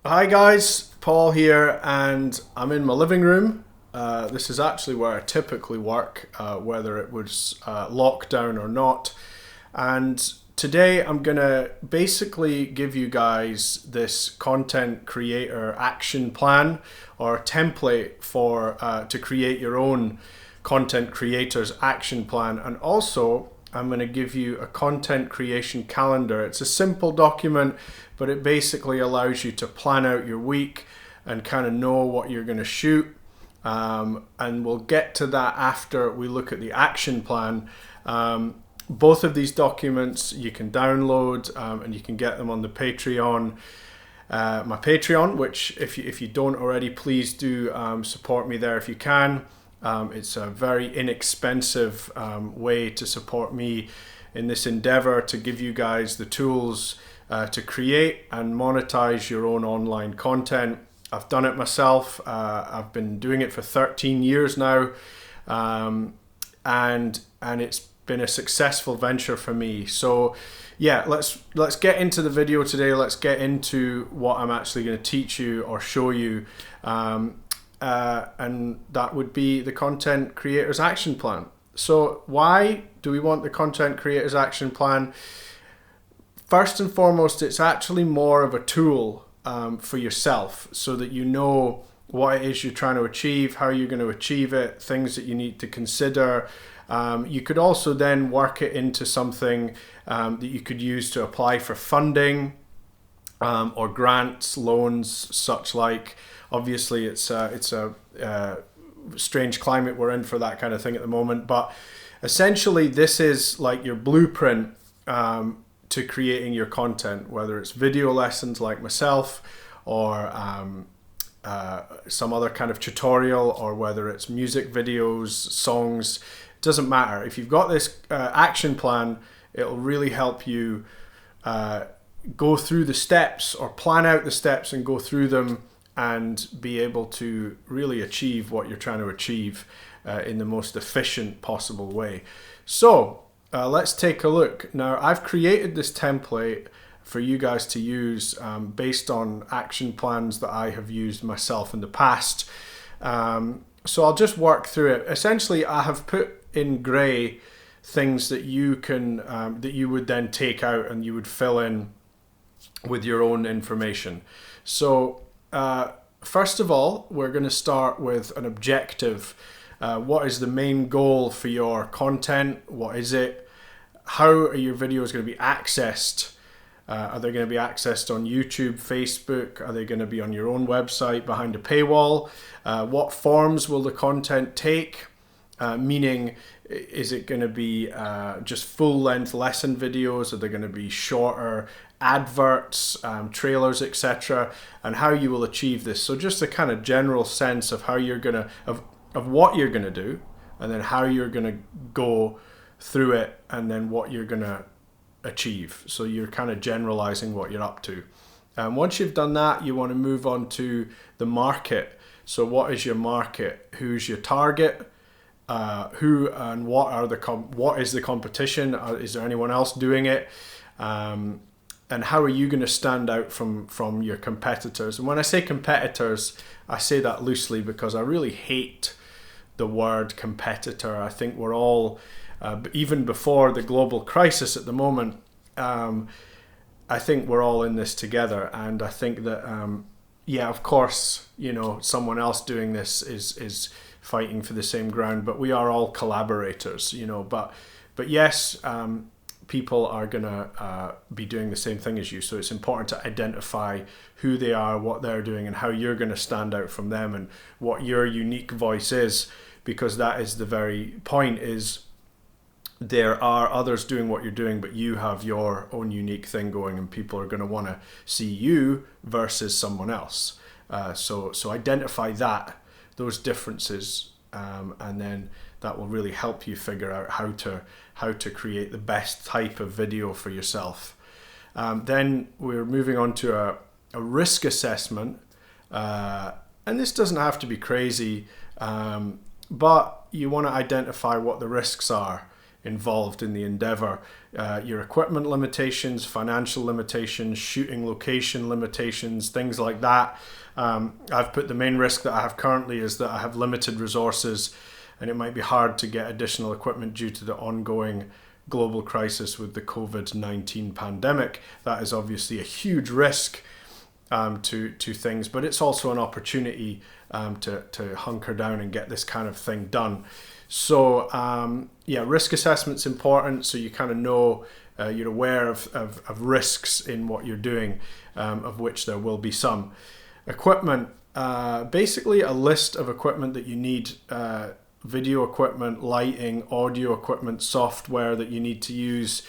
Hi guys, Paul here, and I'm in my living room. This is actually where I typically work, whether it was lockdown or not. And today I'm gonna basically give you guys this content creator action plan or template for to create your own content creators action plan, and also I'm going to give you a content creation calendar. It's a simple document, but it basically allows you to plan out your week and kind of know what you're going to shoot. And we'll get to that after we look at the action plan. Both of these documents you can download and you can get them on the Patreon. My Patreon, which if you don't already, please do support me there if you can. It's a very inexpensive way to support me in this endeavor to give you guys the tools to create and monetize your own online content. I've done it myself. I've been doing it for 13 years now, and it's been a successful venture for me. So yeah, let's get into the video today. Let's get into what I'm actually going to teach you or show you. And that would be the content creators action plan. So why do we want the content creators action plan? First and foremost, it's actually more of a tool for yourself so that you know what it is you're trying to achieve, how you're going to achieve it, things that you need to consider. You could also then work it into something that you could use to apply for funding or grants, loans, such like. Obviously, it's a strange climate we're in for that kind of thing at the moment. But essentially, this is like your blueprint to creating your content, whether it's video lessons like myself or some other kind of tutorial, or whether it's music videos, songs. It doesn't matter. If you've got this action plan, it'll really help you go through the steps or plan out the steps and go through them and be able to really achieve what you're trying to achieve in the most efficient possible way. So let's take a look. Now, I've created this template for you guys to use based on action plans that I have used myself in the past. So I'll just work through it. Essentially, I have put in gray things that you can that you would then take out and you would fill in with your own information. So first of all, we're going to start with an objective. What is the main goal for your content? What is it? How are your videos going to be accessed? Are they going to be accessed on YouTube, Facebook? Are they going to be on your own website behind a paywall? What forms will the content take? Meaning, is it going to be just full-length lesson videos? Are they going to be shorter adverts, trailers, etc., and how you will achieve this? So just a kind of general sense of how you're gonna of what you're gonna do, and then how you're gonna go through it, and then what you're gonna achieve. So you're kind of generalizing what you're up to. Once you've done that, you want to move on to the market. So what is your market? Who's your target? Who and what are what is the competition? Is there anyone else doing it? And how are you going to stand out from your competitors? And when I say competitors, I say that loosely because I really hate the word competitor. I think we're all, even before the global crisis at the moment, I think we're all in this together. And I think that, yeah, of course, you know, someone else doing this is fighting for the same ground, but we are all collaborators, you know. But yes, people are gonna be doing the same thing as you, so it's important to identify who they are, what they're doing, and how you're going to stand out from them, and what your unique voice is, because that is the very point. Is there are others doing what you're doing, but you have your own unique thing going, and people are going to want to see you versus someone else. So identify those differences, and then that will really help you figure out how to create the best type of video for yourself. Then we're moving on to a risk assessment, and this doesn't have to be crazy, but you want to identify what the risks are. involved in the endeavor. Your equipment limitations, financial limitations, shooting location limitations, things like that. I've put the main risk that I have currently is that I have limited resources, and it might be hard to get additional equipment due to the ongoing global crisis with the COVID-19 pandemic. That is obviously a huge risk to things, but it's also an opportunity to hunker down and get this kind of thing done. So risk assessment's important, so you kind of know, you're aware of risks in what you're doing, of which there will be some. Equipment, basically a list of equipment that you need, video equipment, lighting, audio equipment, software that you need to use.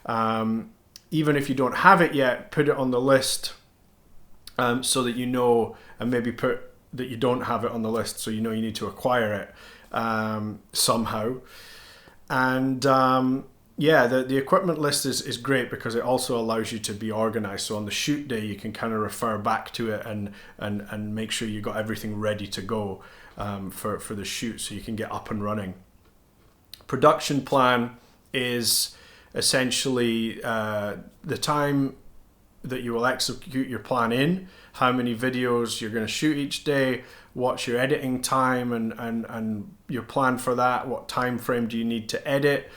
Even if you don't have it yet, put it on the list so that you know, and maybe put that you don't have it on the list so you know you need to acquire it somehow. And the equipment list is great because it also allows you to be organized. So on the shoot day, you can kind of refer back to it and make sure you got everything ready to go for the shoot, so you can get up and running. Production plan is essentially the time that you will execute your plan in, how many videos you're going to shoot each day, what's your editing time and your plan for that, what time frame do you need to edit,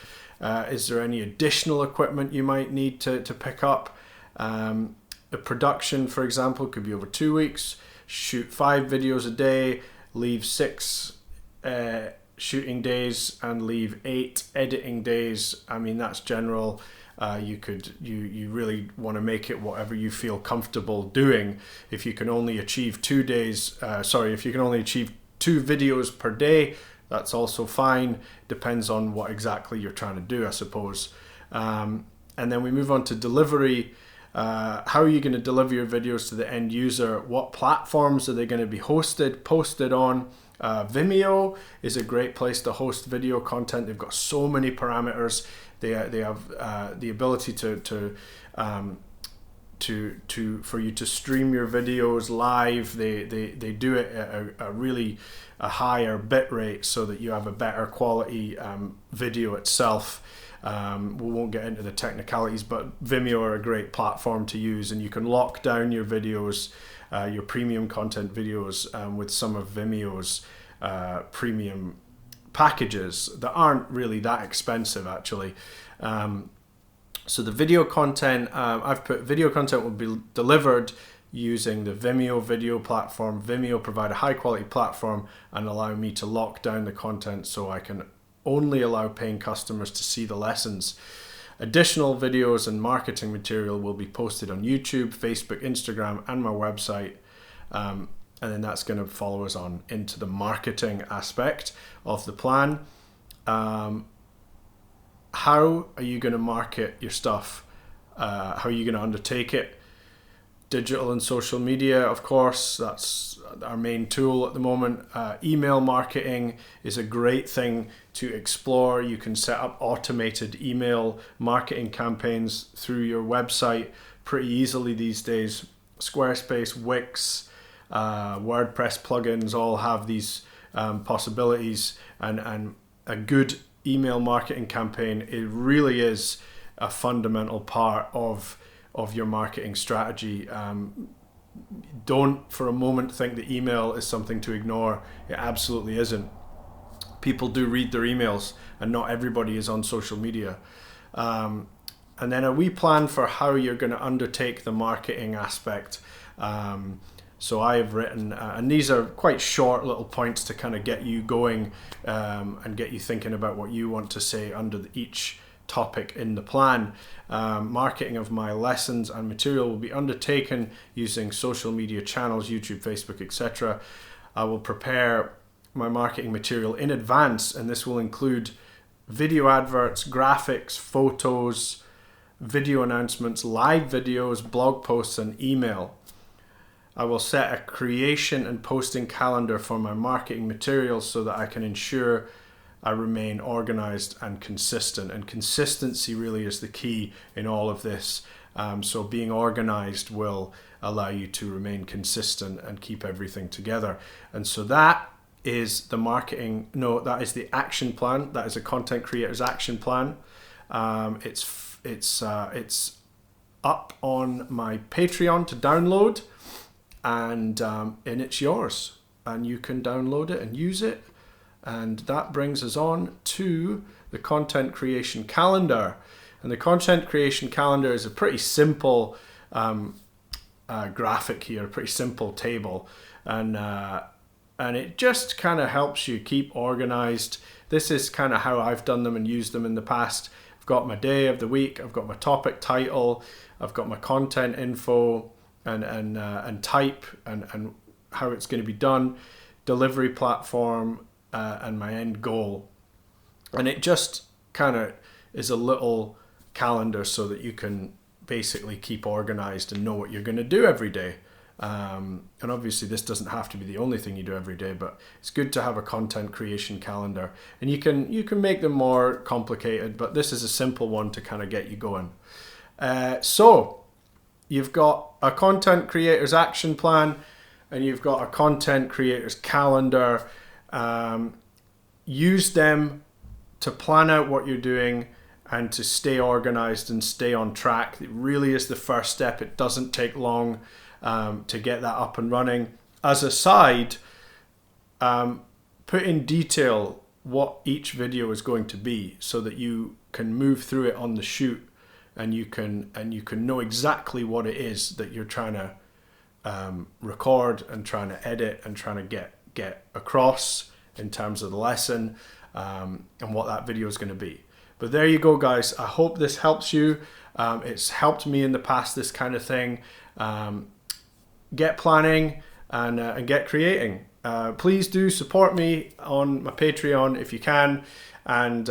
is there any additional equipment you might need to pick up. The production, for example, could be over 2 weeks, shoot 5 videos a day, leave 6 shooting days and leave 8 editing days. I mean, that's general. You really want to make it whatever you feel comfortable doing. If you can only achieve 2 videos per day, that's also fine. Depends on what exactly you're trying to do, I suppose. And then we move on to delivery. How are you going to deliver your videos to the end user? What platforms are they going to be posted on? Vimeo is a great place to host video content. They've got so many parameters. They have the ability for you to stream your videos live. They do it at a higher bit rate so that you have a better quality video itself. We won't get into the technicalities, but Vimeo are a great platform to use, and you can lock down your videos, your premium content videos, with some of Vimeo's premium packages that aren't really that expensive, actually. So the video content, I've put video content will be delivered using the Vimeo video platform. Vimeo provide a high quality platform and allow me to lock down the content so I can only allow paying customers to see the lessons. Additional videos and marketing material will be posted on YouTube, Facebook, Instagram, and my website. And then that's going to follow us on into the marketing aspect of the plan. How are you going to market your stuff? How are you going to undertake it? Digital and social media, of course, that's our main tool at the moment. Email marketing is a great thing to explore. You can set up automated email marketing campaigns through your website pretty easily these days. Squarespace, Wix, WordPress plugins all have these possibilities, and a good email marketing campaign, it really is a fundamental part of your marketing strategy. Don't for a moment think that email is something to ignore. It absolutely isn't. People do read their emails, and not everybody is on social media. And then a wee plan for how you're going to undertake the marketing aspect. So I have written, and these are quite short little points to kind of get you going and get you thinking about what you want to say under each topic in the plan. Marketing of my lessons and material will be undertaken using social media channels, YouTube, Facebook, etc. I will prepare my marketing material in advance, and this will include video adverts, graphics, photos, video announcements, live videos, blog posts, and email. I will set a creation and posting calendar for my marketing materials so that I can ensure I remain organized and consistent. And consistency really is the key in all of this. So being organized will allow you to remain consistent and keep everything together. And so that is the marketing. No, that is the action plan. That is a content creator's action plan. It's up on my Patreon to download, and it's yours, and you can download it and use it. And that brings us on to the content creation calendar. And the content creation calendar is a pretty simple graphic here, a pretty simple table, and it just kind of helps you keep organized. This is kind of how I've done them and used them in the past. I've got my day of the week, I've got my topic title, I've got my content info and type and how it's going to be done, delivery platform, and my end goal. And it just kind of is a little calendar so that you can basically keep organized and know what you're going to do every day. And obviously this doesn't have to be the only thing you do every day, but it's good to have a content creation calendar. And you can make them more complicated, but this is a simple one to kind of get you going. So you've got a content creator's action plan, and you've got a content creator's calendar. Use them to plan out what you're doing and to stay organized and stay on track. It really is the first step. It doesn't take long to get that up and running. As a side, put in detail what each video is going to be so that you can move through it on the shoot, and you can know exactly what it is that you're trying to record and trying to edit and trying to get across in terms of the lesson, and what that video is going to be. But there you go, guys. I hope this helps you. It's helped me in the past, this kind of thing. Get planning and get creating. Please do support me on my Patreon if you can, and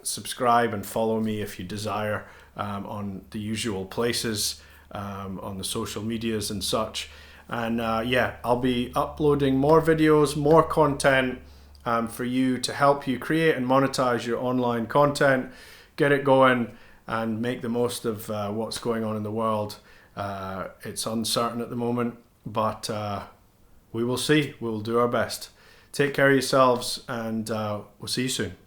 subscribe and follow me if you desire on the usual places, on the social medias and such. And yeah, I'll be uploading more videos, more content for you to help you create and monetize your online content, get it going, and make the most of what's going on in the world. It's uncertain at the moment, but we will see. We'll do our best. Take care of yourselves, and we'll see you soon.